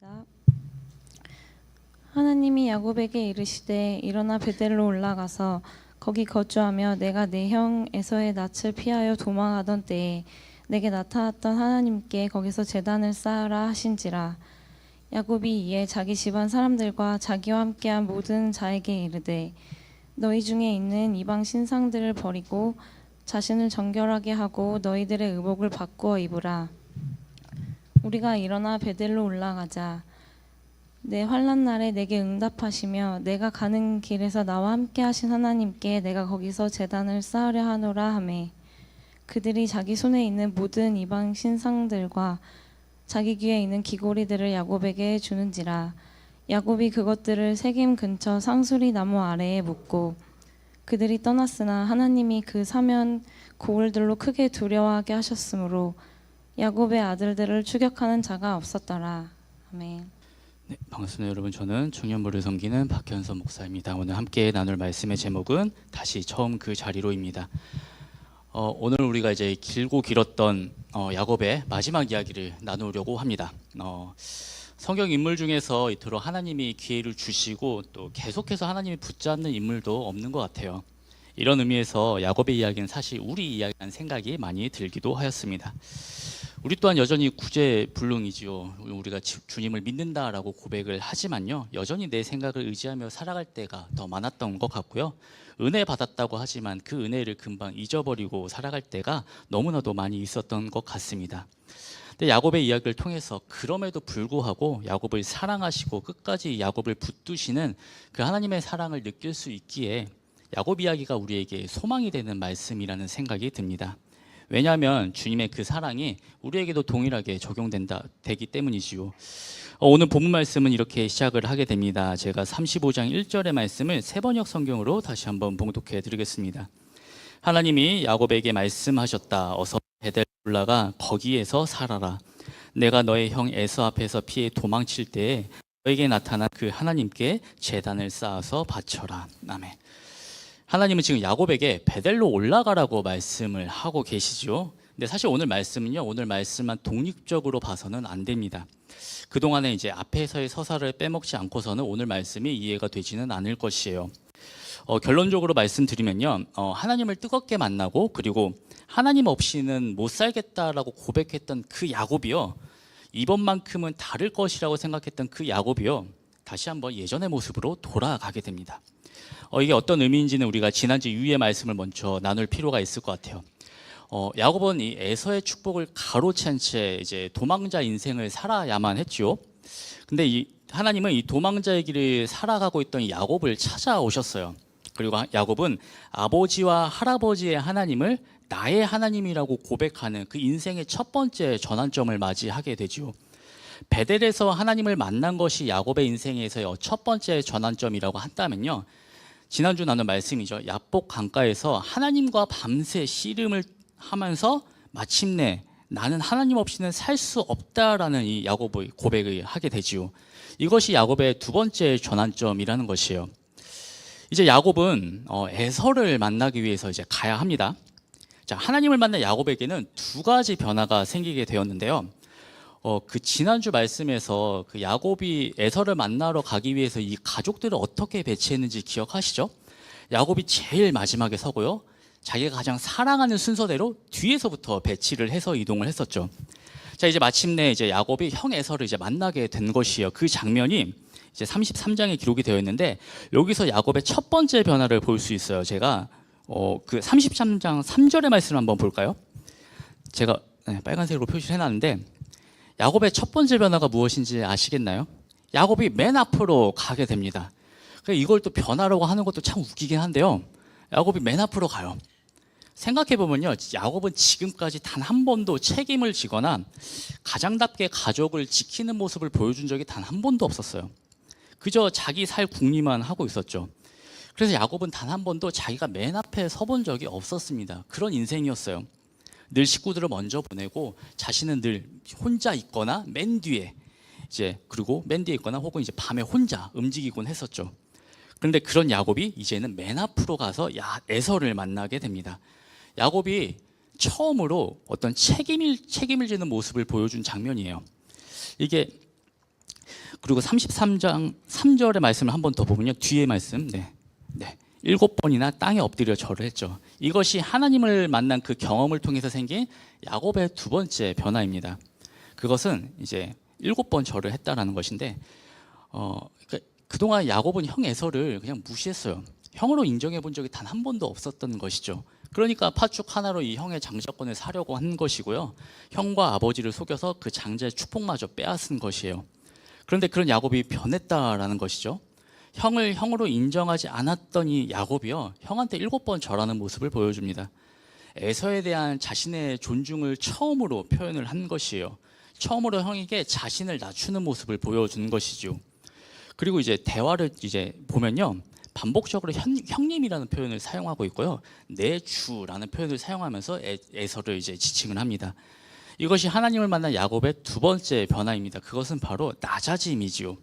읽겠습니다. 하나님이 야곱에게 이르시되 일어나 베델로 올라가서 거기 거주하며 내가 내 형 에서의 낯을 피하여 도망하던 때에 내게 나타났던 하나님께 거기서 제단을 쌓으라 하신지라. 야곱이 이에 자기 집안 사람들과 자기와 함께한 모든 자에게 이르되 너희 중에 있는 이방 신상들을 버리고 자신을 정결하게 하고 너희들의 의복을 바꾸어 입으라. 우리가 일어나 베델로 올라가자. 내 환난 날에 내게 응답하시며 내가 가는 길에서 나와 함께 하신 하나님께 내가 거기서 제단을 쌓으려 하노라 하매 그들이 자기 손에 있는 모든 이방 신상들과 자기 귀에 있는 귀고리들을 야곱에게 주는지라. 야곱이 그것들을 세겜 근처 상수리 나무 아래에 묻고 그들이 떠났으나 하나님이 그 사면 고을들로 크게 두려워하게 하셨으므로 야곱의 아들들을 추격하는 자가 없었더라. 아멘. 네, 반갑습니다 여러분. 저는 청년부를 섬기는 박현선 목사입니다. 오늘 함께 나눌 말씀의 제목은 다시 처음 그 자리로입니다. 오늘 우리가 이제 길고 길었던 야곱의 마지막 이야기를 나누려고 합니다. 성경 인물 중에서 이토록 하나님이 기회를 주시고 또 계속해서 하나님이 붙잡는 인물도 없는 것 같아요. 이런 의미에서 야곱의 이야기는 사실 우리 이야기라는 생각이 많이 들기도 하였습니다. 우리 또한 여전히 구제불능이지요. 우리가 주님을 믿는다라고 고백을 하지만요, 여전히 내 생각을 의지하며 살아갈 때가 더 많았던 것 같고요. 은혜 받았다고 하지만 그 은혜를 금방 잊어버리고 살아갈 때가 너무나도 많이 있었던 것 같습니다. 근데 야곱의 이야기를 통해서 그럼에도 불구하고 야곱을 사랑하시고 끝까지 야곱을 붙드시는 그 하나님의 사랑을 느낄 수 있기에 야곱 이야기가 우리에게 소망이 되는 말씀이라는 생각이 듭니다. 왜냐하면 주님의 그 사랑이 우리에게도 동일하게 되기 때문이지요. 오늘 본문 말씀은 이렇게 시작을 하게 됩니다. 제가 35장 1절의 말씀을 세번역 성경으로 다시 한번 봉독해 드리겠습니다. 하나님이 야곱에게 말씀하셨다. 어서 베델 올라가 거기에서 살아라. 내가 너의 형 에서 앞에서 피해 도망칠 때에 너에게 나타난 그 하나님께 제단을 쌓아서 바쳐라. 아멘. 하나님은 지금 야곱에게 베델로 올라가라고 말씀을 하고 계시죠. 근데 사실 오늘 말씀은요, 오늘 말씀만 독립적으로 봐서는 안 됩니다. 그동안에 이제 앞에서의 서사를 빼먹지 않고서는 오늘 말씀이 이해가 되지는 않을 것이에요. 결론적으로 말씀드리면요, 하나님을 뜨겁게 만나고 그리고 하나님 없이는 못 살겠다라고 고백했던 그 야곱이요, 이번만큼은 다를 것이라고 생각했던 그 야곱이요, 다시 한번 예전의 모습으로 돌아가게 됩니다. 이게 어떤 의미인지는 우리가 지난주 이후의 말씀을 먼저 나눌 필요가 있을 것 같아요. 야곱은 이 에서의 축복을 가로챈 채 이제 도망자 인생을 살아야만 했죠. 근데 이 하나님은 이 도망자의 길을 살아가고 있던 야곱을 찾아오셨어요. 그리고 야곱은 아버지와 할아버지의 하나님을 나의 하나님이라고 고백하는 그 인생의 첫 번째 전환점을 맞이하게 되죠. 베델에서 하나님을 만난 것이 야곱의 인생에서의 첫 번째 전환점이라고 한다면요, 지난주 나눈 말씀이죠. 야복 강가에서 하나님과 밤새 씨름을 하면서 마침내 나는 하나님 없이는 살 수 없다라는 이 야곱의 고백을 하게 되지요. 이것이 야곱의 두 번째 전환점이라는 것이에요. 이제 야곱은 에서를 만나기 위해서 이제 가야 합니다. 자, 하나님을 만난 야곱에게는 두 가지 변화가 생기게 되었는데요. 그 지난주 말씀에서 그 야곱이 에서를 만나러 가기 위해서 이 가족들을 어떻게 배치했는지 기억하시죠? 야곱이 제일 마지막에 서고요, 자기가 가장 사랑하는 순서대로 뒤에서부터 배치를 해서 이동을 했었죠. 자, 이제 마침내 이제 야곱이 형 에서를 이제 만나게 된 것이에요. 그 장면이 이제 33장에 기록이 되어 있는데, 여기서 야곱의 첫 번째 변화를 볼 수 있어요. 제가 그 33장 3절의 말씀을 한번 볼까요? 제가 빨간색으로 표시를 해놨는데, 야곱의 첫 번째 변화가 무엇인지 아시겠나요? 야곱이 맨 앞으로 가게 됩니다. 이걸 또 변화라고 하는 것도 참 웃기긴 한데요, 야곱이 맨 앞으로 가요. 생각해보면요, 야곱은 지금까지 단 한 번도 책임을 지거나 가장답게 가족을 지키는 모습을 보여준 적이 단 한 번도 없었어요. 그저 자기 살 궁리만 하고 있었죠. 그래서 야곱은 단 한 번도 자기가 맨 앞에 서본 적이 없었습니다. 그런 인생이었어요. 늘 식구들을 먼저 보내고 자신은 늘 혼자 있거나 맨 뒤에 있거나 혹은 이제 밤에 혼자 움직이곤 했었죠. 그런데 그런 야곱이 이제는 맨 앞으로 가서 에서를 만나게 됩니다. 야곱이 처음으로 어떤 책임을 지는 모습을 보여준 장면이에요. 이게 그리고 33장 3절의 말씀을 한 번 더 보면요. 뒤에 말씀. 네. 7번이나 땅에 엎드려 절을 했죠. 이것이 하나님을 만난 그 경험을 통해서 생긴 야곱의 두 번째 변화입니다. 그것은 이제 7번 절을 했다라는 것인데 그러니까 그동안 야곱은 형 에서를 그냥 무시했어요. 형으로 인정해 본 적이 단 한 번도 없었던 것이죠. 그러니까 파축 하나로 이 형의 장자권을 사려고 한 것이고요. 형과 아버지를 속여서 그 장자의 축복마저 빼앗은 것이에요. 그런데 그런 야곱이 변했다라는 것이죠. 형을 형으로 인정하지 않았던 이 야곱이요, 형한테 7번 절하는 모습을 보여줍니다. 에서에 대한 자신의 존중을 처음으로 표현을 한 것이에요. 처음으로 형에게 자신을 낮추는 모습을 보여준 것이죠. 그리고 이제 대화를 이제 보면요, 반복적으로 형님이라는 표현을 사용하고 있고요, 내 주라는 표현을 사용하면서 에서를 이제 지칭을 합니다. 이것이 하나님을 만난 야곱의 두 번째 변화입니다. 그것은 바로 낮아짐이지요.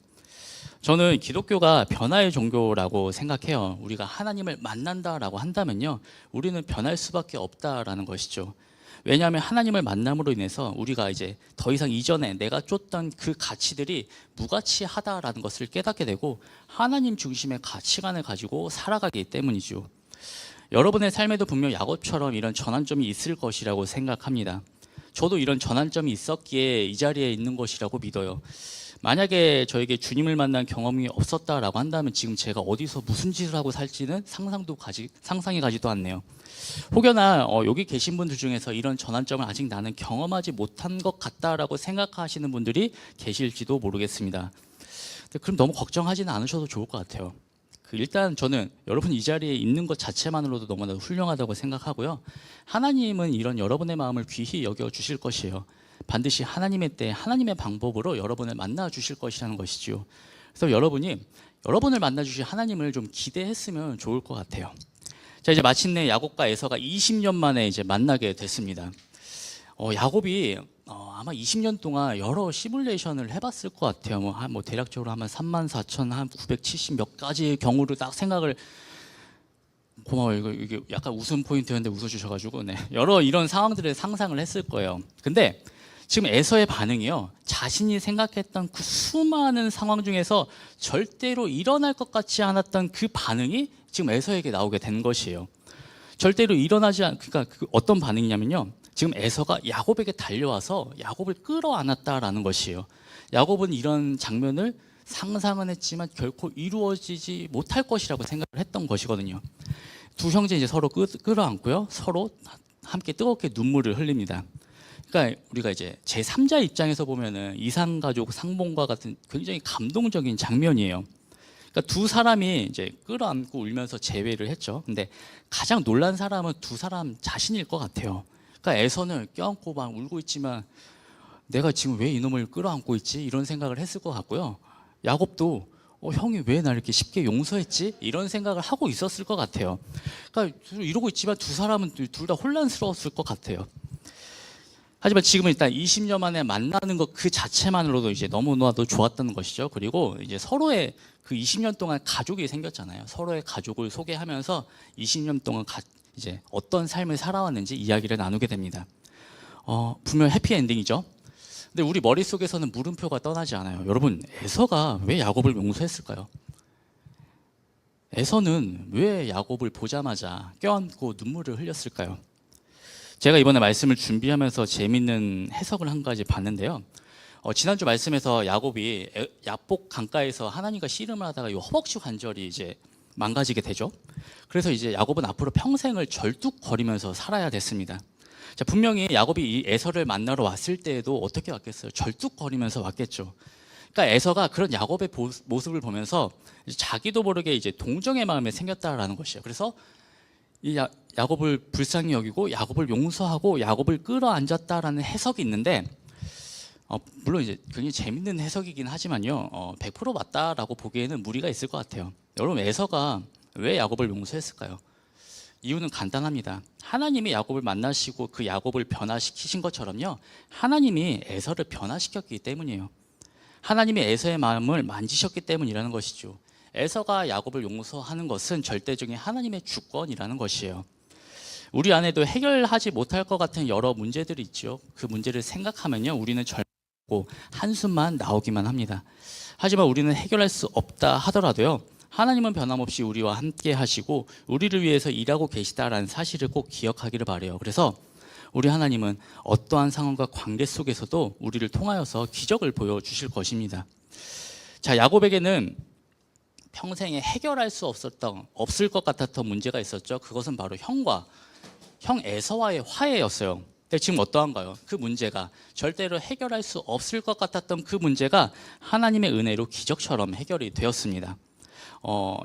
저는 기독교가 변화의 종교라고 생각해요. 우리가 하나님을 만난다라고 한다면요, 우리는 변할 수밖에 없다라는 것이죠. 왜냐하면 하나님을 만남으로 인해서 우리가 이제 더 이상 이전에 내가 쫓던 그 가치들이 무가치하다라는 것을 깨닫게 되고 하나님 중심의 가치관을 가지고 살아가기 때문이죠. 여러분의 삶에도 분명 야곱처럼 이런 전환점이 있을 것이라고 생각합니다. 저도 이런 전환점이 있었기에 이 자리에 있는 것이라고 믿어요. 만약에 저에게 주님을 만난 경험이 없었다라고 한다면 지금 제가 어디서 무슨 짓을 하고 살지는 상상이 가지도 않네요. 혹여나 여기 계신 분들 중에서 이런 전환점을 아직 나는 경험하지 못한 것 같다라고 생각하시는 분들이 계실지도 모르겠습니다. 그럼 너무 걱정하지는 않으셔도 좋을 것 같아요. 일단 저는 여러분 이 자리에 있는 것 자체만으로도 너무나 훌륭하다고 생각하고요. 하나님은 이런 여러분의 마음을 귀히 여겨 주실 것이에요. 반드시 하나님의 때 하나님의 방법으로 여러분을 만나 주실 것이라는 것이죠. 그래서 여러분이 여러분을 만나 주실 하나님을 좀 기대했으면 좋을 것 같아요. 자, 이제 마침내 야곱과 에서가 20년 만에 이제 만나게 됐습니다. 야곱이 아마 20년 동안 여러 시뮬레이션을 해봤을 것 같아요. 뭐 대략적으로 한 34,970 몇 가지의 경우를 딱 생각을, 고마워요. 이게 약간 웃음 포인트였는데 웃어주셔가지고, 네, 여러 이런 상황들을 상상을 했을 거예요. 근데 지금 에서의 반응이요, 자신이 생각했던 그 수많은 상황 중에서 절대로 일어날 것 같지 않았던 그 반응이 지금 에서에게 나오게 된 것이에요. 절대로 일어나지 그러니까 어떤 반응이냐면요, 지금 에서가 야곱에게 달려와서 야곱을 끌어안았다라는 것이에요. 야곱은 이런 장면을 상상은 했지만 결코 이루어지지 못할 것이라고 생각을 했던 것이거든요. 두 형제 이제 서로 끌어안고요, 서로 함께 뜨겁게 눈물을 흘립니다. 그러니까 우리가 이제 제3자 입장에서 보면은 이산가족 상봉과 같은 굉장히 감동적인 장면이에요. 그러니까 두 사람이 이제 끌어안고 울면서 재회를 했죠. 근데 가장 놀란 사람은 두 사람 자신일 것 같아요. 그러니까 에서는 껴안고 막 울고 있지만 내가 지금 왜 이놈을 끌어안고 있지? 이런 생각을 했을 것 같고요. 야곱도 형이 왜 나 이렇게 쉽게 용서했지? 이런 생각을 하고 있었을 것 같아요. 그러니까 이러고 있지만 두 사람은 둘 다 혼란스러웠을 것 같아요. 하지만 지금은 일단 20년 만에 만나는 것 그 자체만으로도 이제 너무나도 좋았던 것이죠. 그리고 이제 서로의 그 20년 동안 가족이 생겼잖아요. 서로의 가족을 소개하면서 20년 동안 이제 어떤 삶을 살아왔는지 이야기를 나누게 됩니다. 분명 해피엔딩이죠. 근데 우리 머릿속에서는 물음표가 떠나지 않아요. 여러분, 에서가 왜 야곱을 용서했을까요? 에서는 왜 야곱을 보자마자 껴안고 눈물을 흘렸을까요? 제가 이번에 말씀을 준비하면서 재밌는 해석을 한 가지 봤는데요. 지난주 말씀에서 야곱이 야복 강가에서 하나님과 씨름을 하다가 이 허벅지 관절이 이제 망가지게 되죠. 그래서 이제 야곱은 앞으로 평생을 절뚝거리면서 살아야 됐습니다. 자, 분명히 야곱이 이 에서를 만나러 왔을 때에도 어떻게 왔겠어요? 절뚝거리면서 왔겠죠. 그러니까 에서가 그런 야곱의 모습을 보면서 자기도 모르게 이제 동정의 마음이 생겼다라는 것이에요. 그래서 이 야곱을 불쌍히 여기고 야곱을 용서하고 야곱을 끌어안았다라는 해석이 있는데, 물론 이제 굉장히 재밌는 해석이긴 하지만요, 100% 맞다라고 보기에는 무리가 있을 것 같아요. 여러분, 에서가 왜 야곱을 용서했을까요? 이유는 간단합니다. 하나님이 야곱을 만나시고 그 야곱을 변화시키신 것처럼요, 하나님이 에서를 변화시켰기 때문이에요. 하나님이 에서의 마음을 만지셨기 때문이라는 것이죠. 에서가 야곱을 용서하는 것은 절대적인 하나님의 주권이라는 것이에요. 우리 안에도 해결하지 못할 것 같은 여러 문제들이 있죠. 그 문제를 생각하면요, 우리는 없고 한숨만 나오기만 합니다. 하지만 우리는 해결할 수 없다 하더라도요, 하나님은 변함없이 우리와 함께 하시고 우리를 위해서 일하고 계시다라는 사실을 꼭 기억하기를 바라요. 그래서 우리 하나님은 어떠한 상황과 관계 속에서도 우리를 통하여서 기적을 보여주실 것입니다. 자, 야곱에게는 평생에 해결할 수 없을 것 같았던 문제가 있었죠. 그것은 바로 형 에서와의 화해였어요. 근데 지금 어떠한가요? 그 문제가 절대로 해결할 수 없을 것 같았던 그 문제가 하나님의 은혜로 기적처럼 해결이 되었습니다.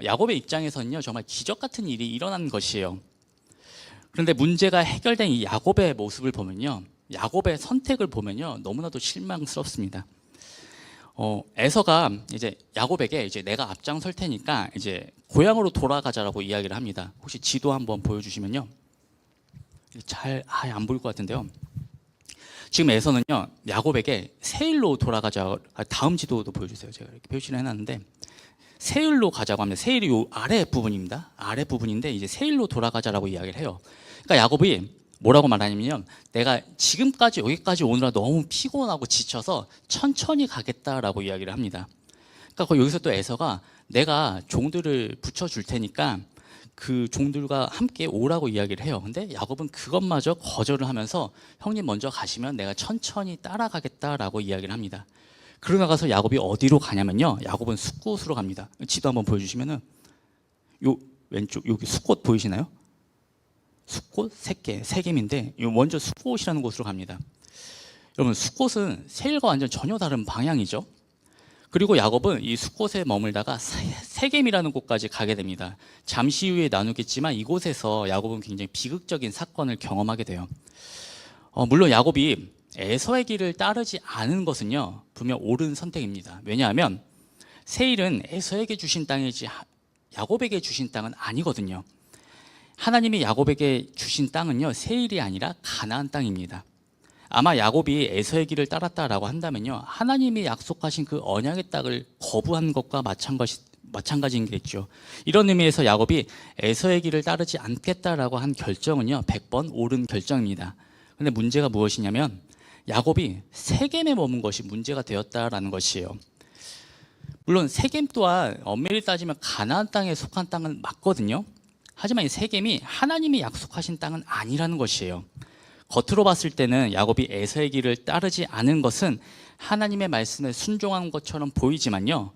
야곱의 입장에서는요, 정말 기적 같은 일이 일어난 것이에요. 그런데 문제가 해결된 이 야곱의 모습을 보면요, 야곱의 선택을 보면요, 너무나도 실망스럽습니다. 에서가 이제 야곱에게 이제 내가 앞장설 테니까 이제 고향으로 돌아가자라고 이야기를 합니다. 혹시 지도 한번 보여주시면요, 잘 안 보일 것 같은데요. 지금 에서는요, 야곱에게 세일로 돌아가자. 다음 지도도 보여주세요. 제가 이렇게 표시를 해놨는데 세일로 가자고 합니다. 세일이 요 아래 부분입니다. 아래 부분인데 이제 세일로 돌아가자라고 이야기를 해요. 그러니까 야곱이 뭐라고 말하냐면요, 내가 지금까지 여기까지 오느라 너무 피곤하고 지쳐서 천천히 가겠다라고 이야기를 합니다. 그러니까 여기서 또 에서가 내가 종들을 붙여줄 테니까 그 종들과 함께 오라고 이야기를 해요. 근데 야곱은 그것마저 거절을 하면서 형님 먼저 가시면 내가 천천히 따라가겠다라고 이야기를 합니다. 그러고 나가서 야곱이 어디로 가냐면요, 야곱은 숫곳으로 갑니다. 지도 한번 보여주시면은 요 왼쪽 여기 숫곳 보이시나요? 숫곳 세겜인데 먼저 숫곳이라는 곳으로 갑니다. 여러분, 숫곳은 세일과 완전 전혀 다른 방향이죠. 그리고 야곱은 이 숫곳에 머물다가 세겜이라는 곳까지 가게 됩니다. 잠시 후에 나누겠지만 이곳에서 야곱은 굉장히 비극적인 사건을 경험하게 돼요. 물론 야곱이 에서의 길을 따르지 않은 것은요, 분명 옳은 선택입니다. 왜냐하면 세일은 에서에게 주신 땅이지 야곱에게 주신 땅은 아니거든요. 하나님이 야곱에게 주신 땅은요, 세일이 아니라 가나안 땅입니다. 아마 야곱이 에서의 길을 따랐다라고 한다면요, 하나님이 약속하신 그 언약의 땅을 거부한 것과 마찬가지인 게 있죠. 이런 의미에서 야곱이 에서의 길을 따르지 않겠다라고 한 결정은요, 100번 옳은 결정입니다. 그런데 문제가 무엇이냐면 야곱이 세겜에 머문 것이 문제가 되었다라는 것이에요. 물론 세겜 또한 엄밀히 따지면 가나안 땅에 속한 땅은 맞거든요. 하지만 이 세겜이 하나님이 약속하신 땅은 아니라는 것이에요. 겉으로 봤을 때는 야곱이 에서의 길을 따르지 않은 것은 하나님의 말씀에 순종한 것처럼 보이지만요,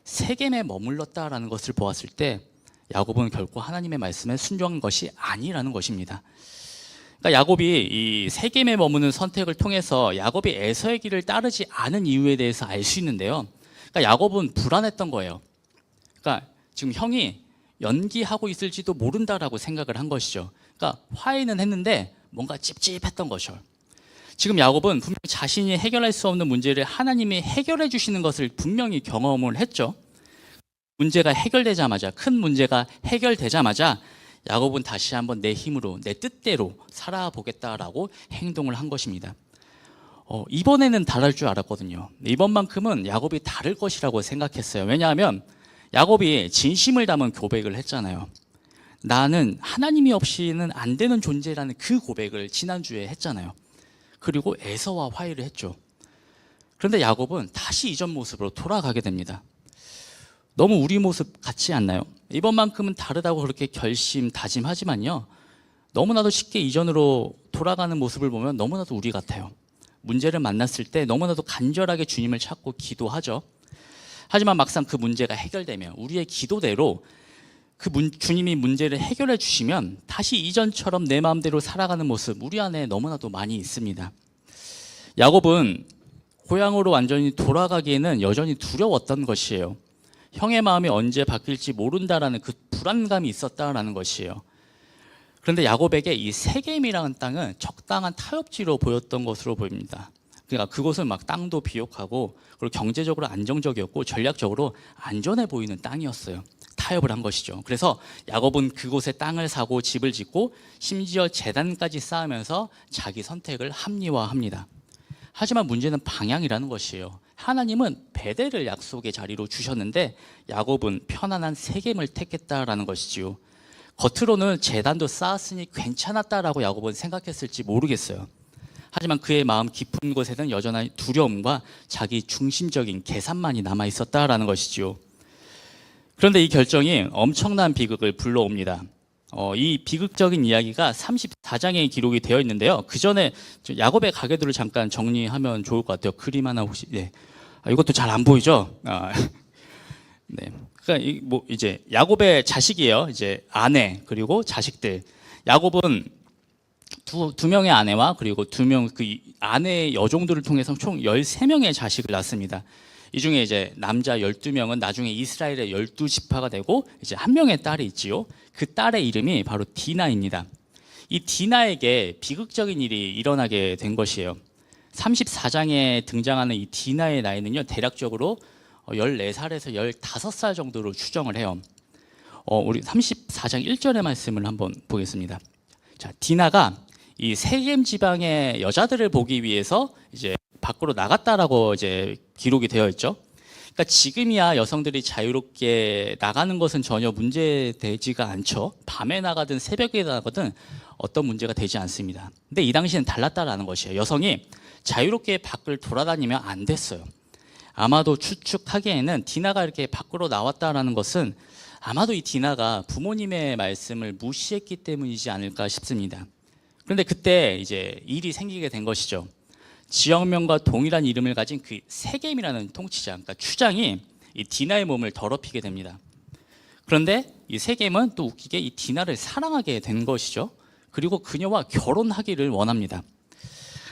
세겜에 머물렀다라는 것을 보았을 때 야곱은 결코 하나님의 말씀에 순종한 것이 아니라는 것입니다. 그러니까 야곱이 이 세겜에 머무는 선택을 통해서 야곱이 에서의 길을 따르지 않은 이유에 대해서 알 수 있는데요, 그러니까 야곱은 불안했던 거예요. 그러니까 지금 형이 연기하고 있을지도 모른다라고 생각을 한 것이죠. 그러니까 화해는 했는데 뭔가 찝찝했던 것이죠. 지금 야곱은 분명히 자신이 해결할 수 없는 문제를 하나님이 해결해 주시는 것을 분명히 경험을 했죠. 문제가 해결되자마자, 큰 문제가 해결되자마자 야곱은 다시 한번 내 힘으로, 내 뜻대로 살아보겠다라고 행동을 한 것입니다. 이번에는 다를 줄 알았거든요. 이번만큼은 야곱이 다를 것이라고 생각했어요. 왜냐하면 야곱이 진심을 담은 고백을 했잖아요. 나는 하나님이 없이는 안 되는 존재라는 그 고백을 지난주에 했잖아요. 그리고 에서와 화해를 했죠. 그런데 야곱은 다시 이전 모습으로 돌아가게 됩니다. 너무 우리 모습 같지 않나요? 이번만큼은 다르다고 그렇게 다짐하지만요, 너무나도 쉽게 이전으로 돌아가는 모습을 보면 너무나도 우리 같아요. 문제를 만났을 때 너무나도 간절하게 주님을 찾고 기도하죠. 하지만 막상 그 문제가 해결되면 우리의 기도대로 주님이 문제를 해결해 주시면 다시 이전처럼 내 마음대로 살아가는 모습, 우리 안에 너무나도 많이 있습니다. 야곱은 고향으로 완전히 돌아가기에는 여전히 두려웠던 것이에요. 형의 마음이 언제 바뀔지 모른다라는 그 불안감이 있었다라는 것이에요. 그런데 야곱에게 이 세겜이라는 땅은 적당한 타협지로 보였던 것으로 보입니다. 그러니까 그곳은 막 땅도 비옥하고 그리고 경제적으로 안정적이었고 전략적으로 안전해 보이는 땅이었어요. 타협을 한 것이죠. 그래서 야곱은 그곳에 땅을 사고 집을 짓고 심지어 제단까지 쌓으면서 자기 선택을 합리화합니다. 하지만 문제는 방향이라는 것이에요. 하나님은 베델을 약속의 자리로 주셨는데 야곱은 편안한 세겜을 택했다라는 것이지요. 겉으로는 제단도 쌓았으니 괜찮았다라고 야곱은 생각했을지 모르겠어요. 하지만 그의 마음 깊은 곳에는 여전한 두려움과 자기 중심적인 계산만이 남아 있었다라는 것이지요. 그런데 이 결정이 엄청난 비극을 불러옵니다. 이 비극적인 이야기가 34장에 기록이 되어 있는데요. 그 전에 야곱의 가계도를 잠깐 정리하면 좋을 것 같아요. 그림 하나 혹시, 네. 이것도 잘 안 보이죠? 네. 그러니까 이제 야곱의 자식이에요. 이제 아내 그리고 자식들. 야곱은 두 명의 아내와 그리고 두 명 그 아내의 여종들을 통해서 총 13명의 자식을 낳습니다. 이 중에 이제 남자 12명은 나중에 이스라엘의 12지파가 되고 이제 한 명의 딸이 있지요. 그 딸의 이름이 바로 디나입니다. 이 디나에게 비극적인 일이 일어나게 된 것이에요. 34장에 등장하는 이 디나의 나이는요, 대략적으로 14살에서 15살 정도로 추정을 해요. 우리 34장 1절의 말씀을 한번 보겠습니다. 자, 디나가 이 세겜 지방의 여자들을 보기 위해서 이제 밖으로 나갔다라고 이제 기록이 되어 있죠. 그러니까 지금이야 여성들이 자유롭게 나가는 것은 전혀 문제되지가 않죠. 밤에 나가든 새벽에 나가든 어떤 문제가 되지 않습니다. 근데 이 당시는 달랐다라는 것이에요. 여성이 자유롭게 밖을 돌아다니면 안 됐어요. 아마도 추측하기에는 디나가 이렇게 밖으로 나왔다라는 것은 아마도 이 디나가 부모님의 말씀을 무시했기 때문이지 않을까 싶습니다. 그런데 그때 이제 일이 생기게 된 것이죠. 지역명과 동일한 이름을 가진 그 세겜이라는 통치자, 그러니까 추장이 이 디나의 몸을 더럽히게 됩니다. 그런데 이 세겜은 또 웃기게 이 디나를 사랑하게 된 것이죠. 그리고 그녀와 결혼하기를 원합니다.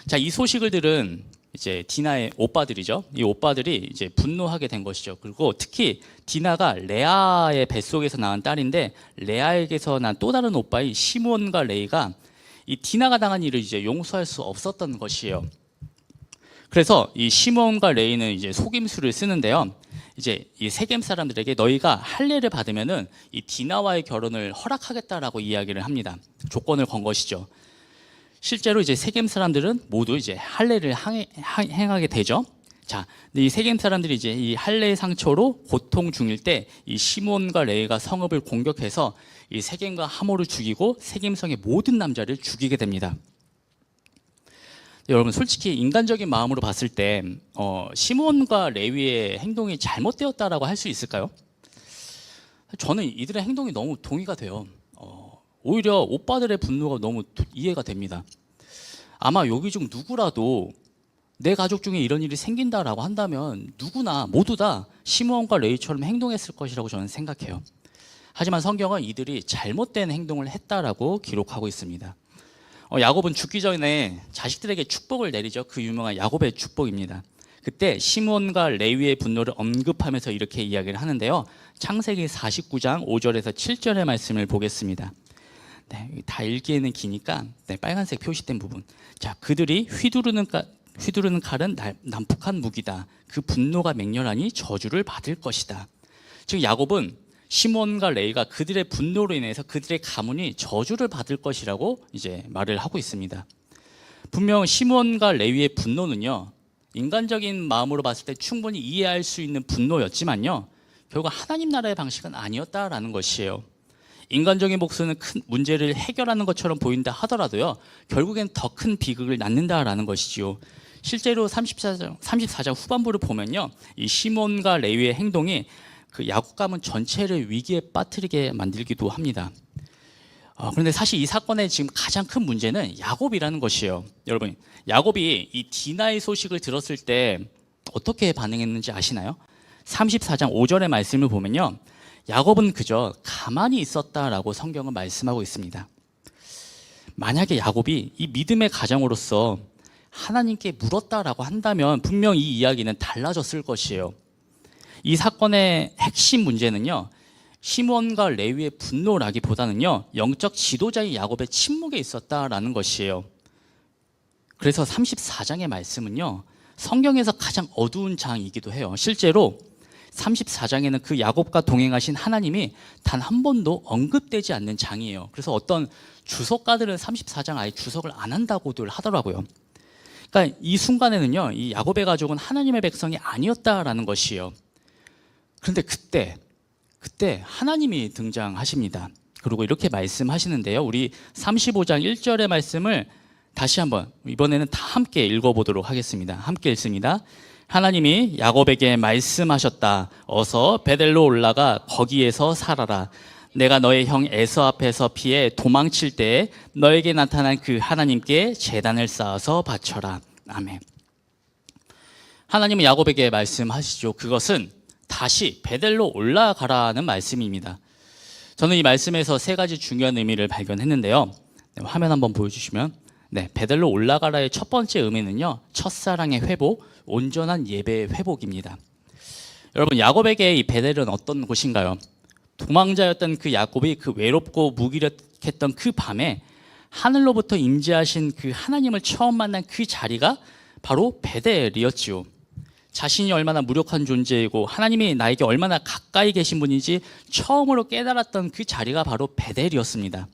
자, 이 소식을 들은 이제 디나의 오빠들이죠. 이 오빠들이 이제 분노하게 된 것이죠. 그리고 특히 디나가 레아의 뱃속에서 낳은 딸인데 레아에게서 난 또 다른 오빠인 시므온과 레이가 이 디나가 당한 일을 이제 용서할 수 없었던 것이에요. 그래서 이 시므온과 레이는 이제 속임수를 쓰는데요. 이제 이 세겜 사람들에게 너희가 할례를 받으면은 이 디나와의 결혼을 허락하겠다라고 이야기를 합니다. 조건을 건 것이죠. 실제로 이제 세겜 사람들은 모두 이제 할례를 행하게 되죠. 자, 근데 이 세겜 사람들이 이제 이 할례의 상처로 고통 중일 때 이 시므온과 레이가 성읍을 공격해서 이 세겜과 하모를 죽이고 세겜성의 모든 남자를 죽이게 됩니다. 여러분, 솔직히 인간적인 마음으로 봤을 때 시므온과 레위의 행동이 잘못되었다라고 할 수 있을까요? 저는 이들의 행동이 너무 동의가 돼요. 오히려 오빠들의 분노가 너무 이해가 됩니다. 아마 여기 중 누구라도 내 가족 중에 이런 일이 생긴다라고 한다면 누구나 모두 다 시므온과 레위처럼 행동했을 것이라고 저는 생각해요. 하지만 성경은 이들이 잘못된 행동을 했다라고 기록하고 있습니다. 야곱은 죽기 전에 자식들에게 축복을 내리죠. 그 유명한 야곱의 축복입니다. 그때 시므온과 레위의 분노를 언급하면서 이렇게 이야기를 하는데요. 창세기 49장 5절에서 7절의 말씀을 보겠습니다. 네, 다 읽기에는 기니까 빨간색 표시된 부분. 자, 그들이 휘두르는 칼은 난폭한 무기다. 그 분노가 맹렬하니 저주를 받을 것이다. 즉 야곱은 시므온과 레이가 그들의 분노로 인해서 그들의 가문이 저주를 받을 것이라고 이제 말을 하고 있습니다. 분명 시므온과 레위의 분노는요, 인간적인 마음으로 봤을 때 충분히 이해할 수 있는 분노였지만요, 결국 하나님 나라의 방식은 아니었다라는 것이에요. 인간적인 목소리는 큰 문제를 해결하는 것처럼 보인다 하더라도요, 결국엔 더 큰 비극을 낳는다라는 것이지요. 실제로 34장 후반부를 보면요, 이 시므온과 레위의 행동이 그 야곱 가문 전체를 위기에 빠뜨리게 만들기도 합니다. 그런데 사실 이 사건의 지금 가장 큰 문제는 야곱이라는 것이에요. 여러분, 야곱이 이 디나의 소식을 들었을 때 어떻게 반응했는지 아시나요? 34장 5절의 말씀을 보면요, 야곱은 그저 가만히 있었다라고 성경은 말씀하고 있습니다. 만약에 야곱이 이 믿음의 가정으로서 하나님께 물었다라고 한다면 분명 이 이야기는 달라졌을 것이에요. 이 사건의 핵심 문제는요, 시므온과 레위의 분노라기보다는요, 영적 지도자인 야곱의 침묵에 있었다라는 것이에요. 그래서 34장의 말씀은요, 성경에서 가장 어두운 장이기도 해요. 실제로 34장에는 그 야곱과 동행하신 하나님이 단 한 번도 언급되지 않는 장이에요. 그래서 어떤 주석가들은 34장 아예 주석을 안 한다고들 하더라고요. 그러니까 이 순간에는요, 이 야곱의 가족은 하나님의 백성이 아니었다라는 것이에요. 그런데 그때 하나님이 등장하십니다. 그리고 이렇게 말씀하시는데요, 우리 35장 1절의 말씀을 다시 한번 이번에는 다 함께 읽어보도록 하겠습니다. 함께 읽습니다. 하나님이 야곱에게 말씀하셨다. 어서 베델로 올라가 거기에서 살아라. 내가 너의 형 에서 앞에서 피해 도망칠 때에 너에게 나타난 그 하나님께 제단을 쌓아서 바쳐라. 아멘. 하나님은 야곱에게 말씀하시죠. 그것은 다시 베델로 올라가라는 말씀입니다. 저는 이 말씀에서 세 가지 중요한 의미를 발견했는데요. 화면 한번 보여주시면, 베델로 올라가라의 첫 번째 의미는요, 첫사랑의 회복, 온전한 예배의 회복입니다. 여러분, 야곱에게 이 베델은 어떤 곳인가요? 도망자였던 그 야곱이 그 외롭고 무기력했던 그 밤에 하늘로부터 임재하신 그 하나님을 처음 만난 그 자리가 바로 베델이었지요. 자신이 얼마나 무력한 존재이고 하나님이 나에게 얼마나 가까이 계신 분인지 처음으로 깨달았던 그 자리가 바로 베델이었습니다.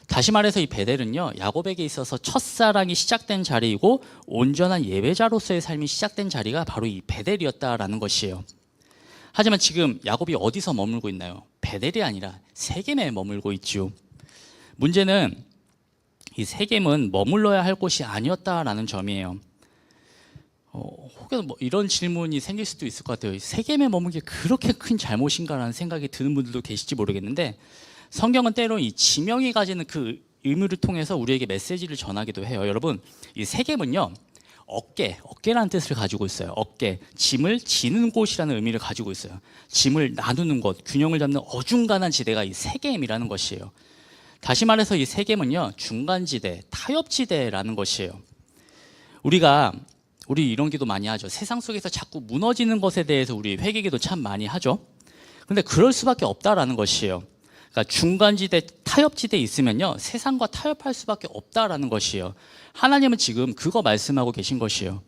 다시 말해서 이 베델은요, 야곱에게 있어서 첫사랑이 시작된 자리이고 온전한 예배자로서의 삶이 시작된 자리가 바로 이 베델이었다라는 것이에요. 하지만 지금 야곱이 어디서 머물고 있나요? 베델이 아니라 세겜에 머물고 있지요. 문제는 이 세겜은 머물러야 할 곳이 아니었다라는 점이에요. 혹은 이런 질문이 생길 수도 있을 것 같아요. 세겜에 머무는 게 그렇게 큰 잘못인가라는 생각이 드는 분들도 계실지 모르겠는데, 성경은 때로 이 지명이 가지는 그 의미를 통해서 우리에게 메시지를 전하기도 해요. 여러분, 이 세겜은요, 어깨라는 뜻을 가지고 있어요. 어깨, 짐을 지는 곳이라는 의미를 가지고 있어요. 짐을 나누는 곳, 균형을 잡는 어중간한 지대가 이 세겜이라는 것이에요. 다시 말해서 이 세겜은요, 중간지대, 타협지대라는 것이에요. 우리 이런 기도 많이 하죠. 세상 속에서 자꾸 무너지는 것에 대해서 우리 회개기도 참 많이 하죠. 근데 그럴 수밖에 없다라는 것이에요. 그러니까 중간지대, 타협지대에 있으면요, 세상과 타협할 수밖에 없다라는 것이에요. 하나님은 지금 그거 말씀하고 계신 것이에요.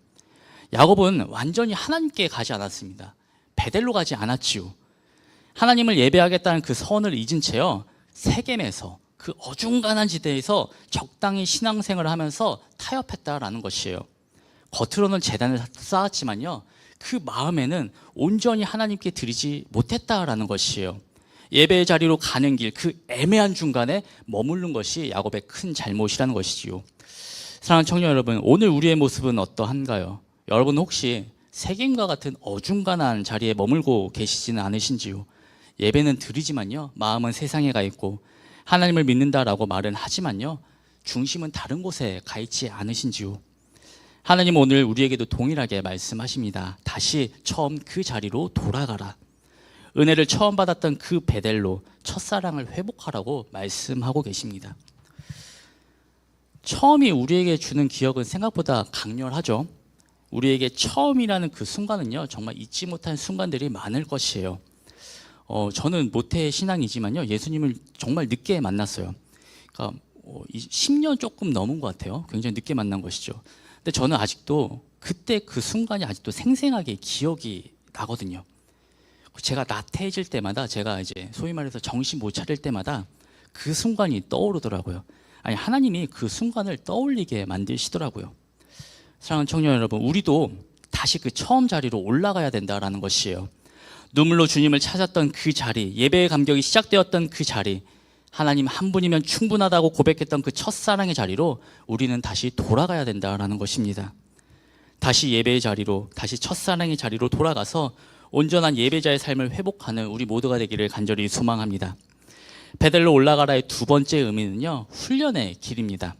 야곱은 완전히 하나님께 가지 않았습니다. 베델로 가지 않았지요. 하나님을 예배하겠다는 그 선을 잊은 채요, 세겜에서 그 어중간한 지대에서 적당히 신앙생활을 하면서 타협했다라는 것이에요. 겉으로는 제단을 쌓았지만요, 그 마음에는 온전히 하나님께 드리지 못했다라는 것이에요. 예배의 자리로 가는 길, 그 애매한 중간에 머무른 것이 야곱의 큰 잘못이라는 것이지요. 사랑하는 청년 여러분, 오늘 우리의 모습은 어떠한가요? 여러분 혹시 세겜과 같은 어중간한 자리에 머물고 계시지는 않으신지요? 예배는 드리지만요, 마음은 세상에 가 있고 하나님을 믿는다라고 말은 하지만요, 중심은 다른 곳에 가 있지 않으신지요? 하나님은 오늘 우리에게도 동일하게 말씀하십니다. 다시 처음 그 자리로 돌아가라. 은혜를 처음 받았던 그 베델로 첫사랑을 회복하라고 말씀하고 계십니다. 처음이 우리에게 주는 기억은 생각보다 강렬하죠. 우리에게 처음이라는 그 순간은요, 정말 잊지 못한 순간들이 많을 것이에요. 저는 모태 신앙이지만요, 예수님을 정말 늦게 만났어요. 그러니까 10년 조금 넘은 것 같아요. 굉장히 늦게 만난 것이죠. 근데 저는 아직도 그때 그 순간이 아직도 생생하게 기억이 나거든요. 제가 나태해질 때마다, 제가 이제 소위 말해서 정신 못 차릴 때마다 그 순간이 떠오르더라고요. 아니, 하나님이 그 순간을 떠올리게 만드시더라고요. 사랑하는 청년 여러분, 우리도 다시 그 처음 자리로 올라가야 된다라는 것이에요. 눈물로 주님을 찾았던 그 자리, 예배의 감격이 시작되었던 그 자리, 하나님 한 분이면 충분하다고 고백했던 그 첫사랑의 자리로 우리는 다시 돌아가야 된다라는 것입니다. 다시 예배의 자리로, 다시 첫사랑의 자리로 돌아가서 온전한 예배자의 삶을 회복하는 우리 모두가 되기를 간절히 소망합니다. 베델로 올라가라의 두 번째 의미는요, 훈련의 길입니다.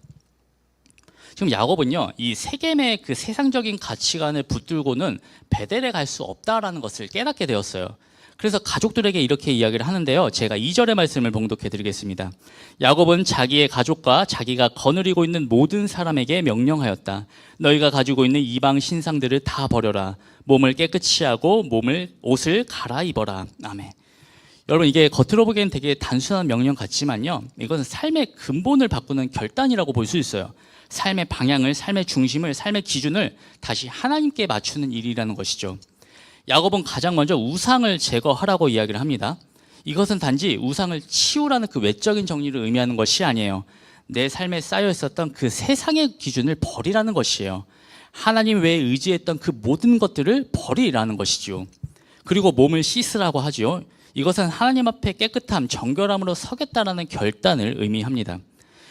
지금 야곱은요, 이 세겜의 그 세상적인 가치관을 붙들고는 베델에 갈 수 없다라는 것을 깨닫게 되었어요. 그래서 가족들에게 이렇게 이야기를 하는데요, 제가 2절의 말씀을 봉독해 드리겠습니다. 야곱은 자기의 가족과 자기가 거느리고 있는 모든 사람에게 명령하였다. 너희가 가지고 있는 이방 신상들을 다 버려라. 몸을 깨끗이 하고 옷을 갈아입어라. 아멘. 여러분, 이게 겉으로 보기엔 되게 단순한 명령 같지만요, 이것은 삶의 근본을 바꾸는 결단이라고 볼 수 있어요. 삶의 방향을, 삶의 중심을, 삶의 기준을 다시 하나님께 맞추는 일이라는 것이죠. 야곱은 가장 먼저 우상을 제거하라고 이야기를 합니다. 이것은 단지 우상을 치우라는 그 외적인 정리를 의미하는 것이 아니에요. 내 삶에 쌓여 있었던 그 세상의 기준을 버리라는 것이에요. 하나님 외에 의지했던 그 모든 것들을 버리라는 것이죠. 그리고 몸을 씻으라고 하지요. 이것은 하나님 앞에 깨끗함, 정결함으로 서겠다라는 결단을 의미합니다.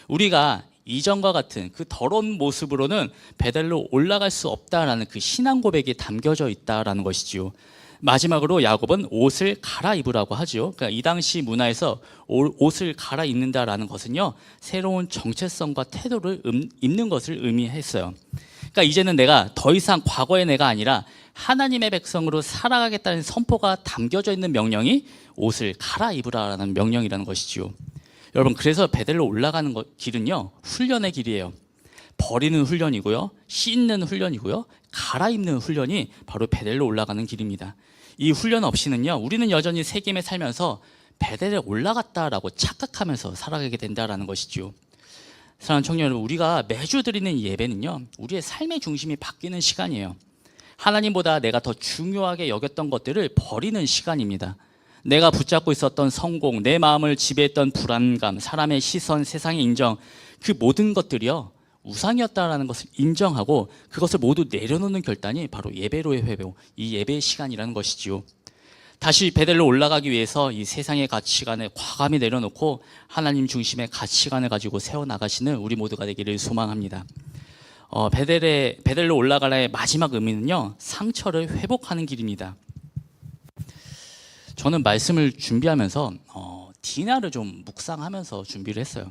우리가 이전과 같은 그 더러운 모습으로는 베델로 올라갈 수 없다라는 그 신앙 고백이 담겨져 있다라는 것이지요. 마지막으로 야곱은 옷을 갈아입으라고 하죠. 그러니까 이 당시 문화에서 옷을 갈아입는다라는 것은요, 새로운 정체성과 태도를 입는 것을 의미했어요. 그러니까 이제는 내가 더 이상 과거의 내가 아니라 하나님의 백성으로 살아가겠다는 선포가 담겨져 있는 명령이 옷을 갈아입으라는 명령이라는 것이지요. 여러분, 그래서 베델로 올라가는 길은요, 훈련의 길이에요. 버리는 훈련이고요, 씻는 훈련이고요, 갈아입는 훈련이 바로 베델로 올라가는 길입니다. 이 훈련 없이는요, 우리는 여전히 새김에 살면서 베델에 올라갔다라고 착각하면서 살아가게 된다라는 것이죠. 사랑하는 청년 여러분, 우리가 매주 드리는 예배는요, 우리의 삶의 중심이 바뀌는 시간이에요. 하나님보다 내가 더 중요하게 여겼던 것들을 버리는 시간입니다. 내가 붙잡고 있었던 성공, 내 마음을 지배했던 불안감, 사람의 시선, 세상의 인정, 그 모든 것들이요, 우상이었다라는 것을 인정하고 그것을 모두 내려놓는 결단이 바로 예배로의 회복, 이 예배의 시간이라는 것이지요. 다시 베델로 올라가기 위해서 이 세상의 가치관을 과감히 내려놓고 하나님 중심의 가치관을 가지고 세워나가시는 우리 모두가 되기를 소망합니다. 베델로 올라가라의 마지막 의미는요, 상처를 회복하는 길입니다. 저는 말씀을 준비하면서 디나를 좀 묵상하면서 준비를 했어요.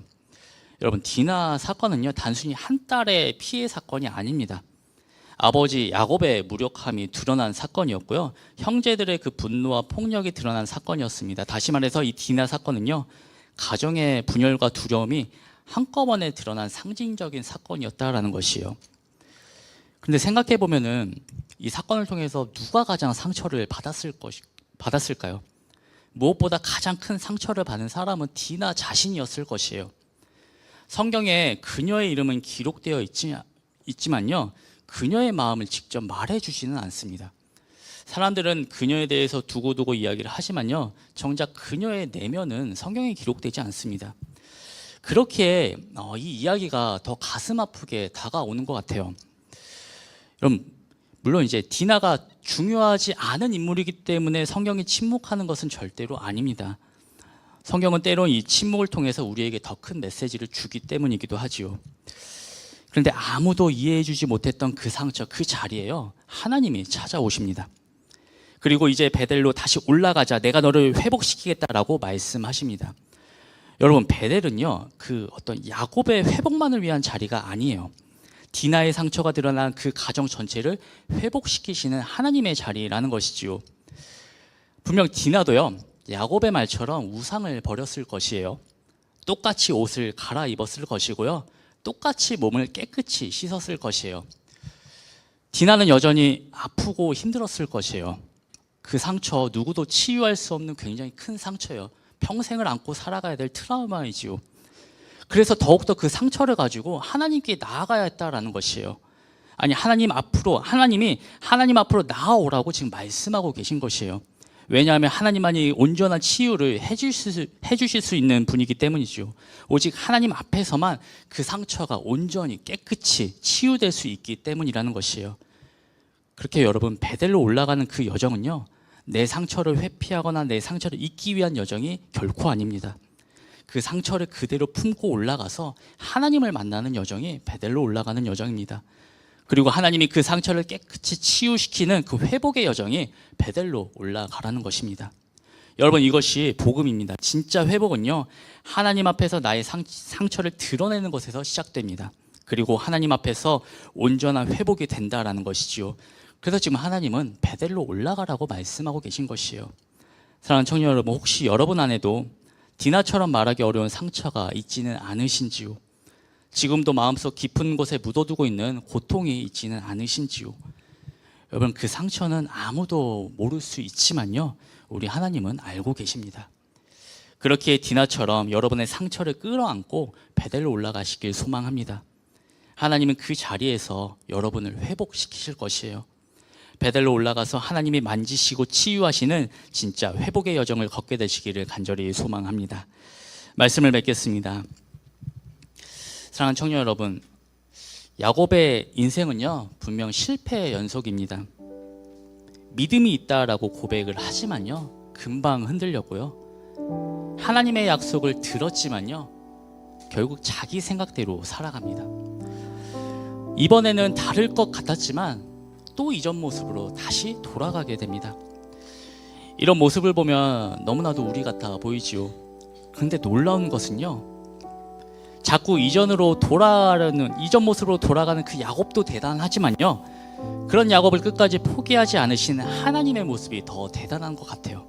여러분, 디나 사건은요, 단순히 한 딸의 피해 사건이 아닙니다. 아버지 야곱의 무력함이 드러난 사건이었고요, 형제들의 그 분노와 폭력이 드러난 사건이었습니다. 다시 말해서 이 디나 사건은요, 가정의 분열과 두려움이 한꺼번에 드러난 상징적인 사건이었다라는 것이에요. 그런데 생각해 보면은 이 사건을 통해서 누가 가장 상처를 받았을까요? 무엇보다 가장 큰 상처를 받은 사람은 디나 자신이었을 것이에요. 성경에 그녀의 이름은 기록되어 있지만요, 그녀의 마음을 직접 말해주지는 않습니다. 사람들은 그녀에 대해서 두고두고 이야기를 하지만요, 정작 그녀의 내면은 성경에 기록되지 않습니다. 그렇게 이 이야기가 더 가슴 아프게 다가오는 것 같아요. 여러분, 물론 이제 디나가 중요하지 않은 인물이기 때문에 성경이 침묵하는 것은 절대로 아닙니다. 성경은 때론 이 침묵을 통해서 우리에게 더 큰 메시지를 주기 때문이기도 하지요. 그런데 아무도 이해해주지 못했던 그 상처, 그 자리에요, 하나님이 찾아오십니다. 그리고 이제 베델로 다시 올라가자, 내가 너를 회복시키겠다라고 말씀하십니다. 여러분, 베델은요, 그 어떤 야곱의 회복만을 위한 자리가 아니에요. 디나의 상처가 드러난 그 가정 전체를 회복시키시는 하나님의 자리라는 것이지요. 분명 디나도요, 야곱의 말처럼 우상을 버렸을 것이에요. 똑같이 옷을 갈아입었을 것이고요, 똑같이 몸을 깨끗이 씻었을 것이에요. 디나는 여전히 아프고 힘들었을 것이에요. 그 상처, 누구도 치유할 수 없는 굉장히 큰 상처예요. 평생을 안고 살아가야 될 트라우마이지요. 그래서 더욱더 그 상처를 가지고 하나님께 나아가야 했다라는 것이에요. 아니, 하나님이 하나님 앞으로 나아오라고 지금 말씀하고 계신 것이에요. 왜냐하면 하나님만이 온전한 치유를 해주실 수 있는 분이기 때문이죠. 오직 하나님 앞에서만 그 상처가 온전히 깨끗이 치유될 수 있기 때문이라는 것이에요. 그렇게 여러분, 베델로 올라가는 그 여정은요, 내 상처를 회피하거나 내 상처를 잊기 위한 여정이 결코 아닙니다. 그 상처를 그대로 품고 올라가서 하나님을 만나는 여정이 베델로 올라가는 여정입니다. 그리고 하나님이 그 상처를 깨끗이 치유시키는 그 회복의 여정이 베델로 올라가라는 것입니다. 여러분, 이것이 복음입니다. 진짜 회복은요, 하나님 앞에서 나의 상처를 드러내는 것에서 시작됩니다. 그리고 하나님 앞에서 온전한 회복이 된다라는 것이지요. 그래서 지금 하나님은 베델로 올라가라고 말씀하고 계신 것이에요. 사랑하는 청년 여러분, 혹시 여러분 안에도 디나처럼 말하기 어려운 상처가 있지는 않으신지요? 지금도 마음속 깊은 곳에 묻어두고 있는 고통이 있지는 않으신지요? 여러분, 그 상처는 아무도 모를 수 있지만요, 우리 하나님은 알고 계십니다. 그렇게 디나처럼 여러분의 상처를 끌어안고 베델로 올라가시길 소망합니다. 하나님은 그 자리에서 여러분을 회복시키실 것이에요. 베델로 올라가서 하나님이 만지시고 치유하시는 진짜 회복의 여정을 걷게 되시기를 간절히 소망합니다. 말씀을 맺겠습니다. 사랑하는 청년 여러분, 야곱의 인생은요, 분명 실패의 연속입니다. 믿음이 있다라고 고백을 하지만요, 금방 흔들렸고요, 하나님의 약속을 들었지만요, 결국 자기 생각대로 살아갑니다. 이번에는 다를 것 같았지만 또 이전 모습으로 다시 돌아가게 됩니다. 이런 모습을 보면 너무나도 우리 같아 보이지요. 그런데 놀라운 것은요, 자꾸 이전 모습으로 돌아가는 그 야곱도 대단하지만요, 그런 야곱을 끝까지 포기하지 않으신 하나님의 모습이 더 대단한 것 같아요.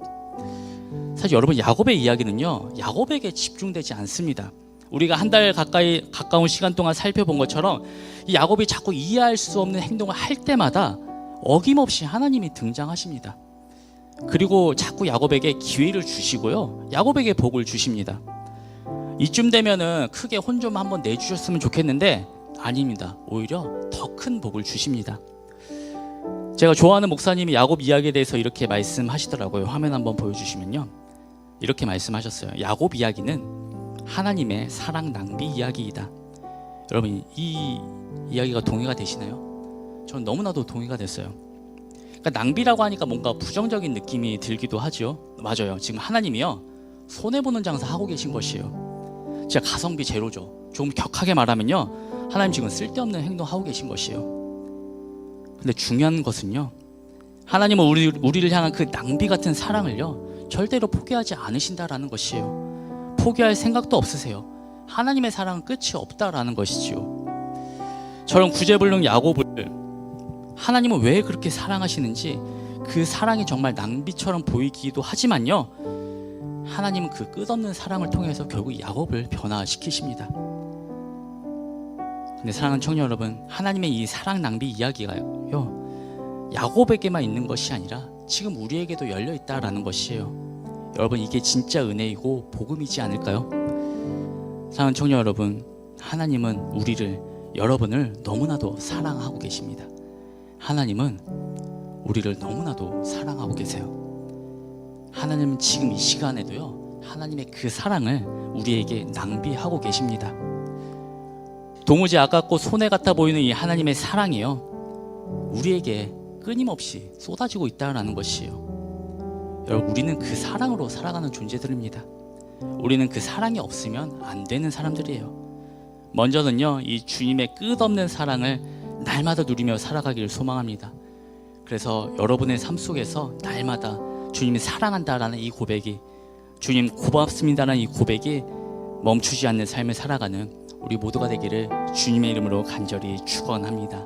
사실 여러분, 야곱의 이야기는요, 야곱에게 집중되지 않습니다. 우리가 한 달 가까운 시간 동안 살펴본 것처럼 이 야곱이 자꾸 이해할 수 없는 행동을 할 때마다 어김없이 하나님이 등장하십니다. 그리고 자꾸 야곱에게 기회를 주시고요, 야곱에게 복을 주십니다. 이쯤 되면은 크게 혼 좀 한번 내주셨으면 좋겠는데 아닙니다. 오히려 더 큰 복을 주십니다. 제가 좋아하는 목사님이 야곱 이야기에 대해서 이렇게 말씀하시더라고요. 화면 한번 보여주시면요, 이렇게 말씀하셨어요. 야곱 이야기는 하나님의 사랑 낭비 이야기이다. 여러분, 이 이야기가 동의가 되시나요? 저는 너무나도 동의가 됐어요. 그러니까 낭비라고 하니까 뭔가 부정적인 느낌이 들기도 하죠. 맞아요. 지금 하나님이요, 손해보는 장사 하고 계신 것이에요. 진짜 가성비 제로죠. 조금 격하게 말하면요, 하나님 지금 쓸데없는 행동 하고 계신 것이에요. 근데 중요한 것은요, 하나님은 우리를 향한 그 낭비 같은 사랑을요, 절대로 포기하지 않으신다라는 것이에요. 포기할 생각도 없으세요. 하나님의 사랑은 끝이 없다라는 것이지요. 저런 구제불능 야곱을 하나님은 왜 그렇게 사랑하시는지, 그 사랑이 정말 낭비처럼 보이기도 하지만요, 하나님은 그 끝없는 사랑을 통해서 결국 야곱을 변화시키십니다. 근데 사랑하는 청년 여러분, 하나님의 이 사랑 낭비 이야기가요, 야곱에게만 있는 것이 아니라 지금 우리에게도 열려 있다라는 것이에요. 여러분, 이게 진짜 은혜이고 복음이지 않을까요? 사랑하는 청년 여러분, 하나님은 여러분을 너무나도 사랑하고 계십니다. 하나님은 우리를 너무나도 사랑하고 계세요. 하나님은 지금 이 시간에도요, 하나님의 그 사랑을 우리에게 낭비하고 계십니다. 도무지 아깝고 손해 같아 보이는 이 하나님의 사랑이요, 우리에게 끊임없이 쏟아지고 있다는 것이에요. 여러분, 우리는 그 사랑으로 살아가는 존재들입니다. 우리는 그 사랑이 없으면 안 되는 사람들이에요. 먼저는요, 이 주님의 끝없는 사랑을 날마다 누리며 살아가기를 소망합니다. 그래서 여러분의 삶 속에서 날마다 주님이 사랑한다라는 이 고백이, 주님 고맙습니다라는 이 고백이 멈추지 않는 삶을 살아가는 우리 모두가 되기를 주님의 이름으로 간절히 축원합니다.